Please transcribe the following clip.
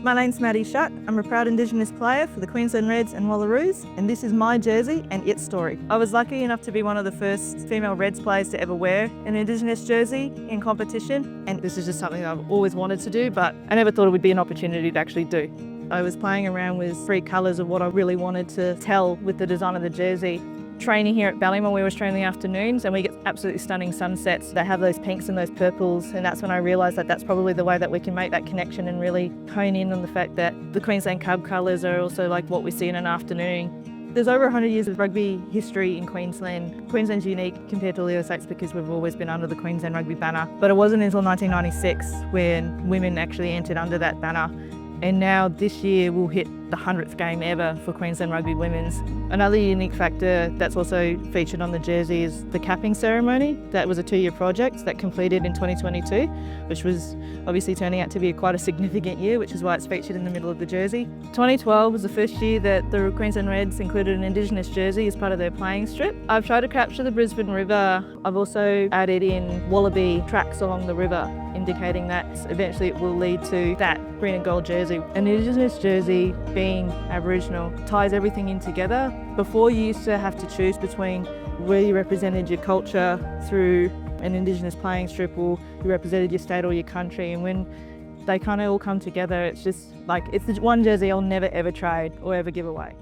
My name's Madi Schuck. I'm a proud Indigenous player for the Queensland Reds and Wallaroos, and this is my jersey and its story. I was lucky enough to be one of the first female Reds players to ever wear an Indigenous jersey in competition, and this is just something that I've always wanted to do, but I never thought it would be an opportunity to actually do. I was playing around with 3 colours of what I really wanted to tell with the design of the jersey. Training here at Ballymun, we always train in the afternoons and we get absolutely stunning sunsets that have those pinks and those purples, and that's when I realised that that's probably the way that we can make that connection and really hone in on the fact that the Queensland Cub colours are also like what we see in an afternoon. There's over 100 years of rugby history in Queensland. Queensland's unique compared to all the other states because we've always been under the Queensland Rugby banner, but it wasn't until 1996 when women actually entered under that banner. And now this year we'll hit the 100th game ever for Queensland Rugby Women's. Another unique factor that's also featured on the jersey is the capping ceremony. That was a 2-year project that completed in 2022, which was obviously turning out to be quite a significant year, which is why it's featured in the middle of the jersey. 2012 was the first year that the Queensland Reds included an Indigenous jersey as part of their playing strip. I've tried to capture the Brisbane River. I've also added in wallaby tracks along the river, indicating that eventually it will lead to that green and gold jersey. An Indigenous jersey, being Aboriginal, ties everything in together. Before, you used to have to choose between where you represented your culture through an Indigenous playing strip, or you represented your state or your country, and when they kind of all come together, it's just like, it's the one jersey I'll never ever trade or ever give away.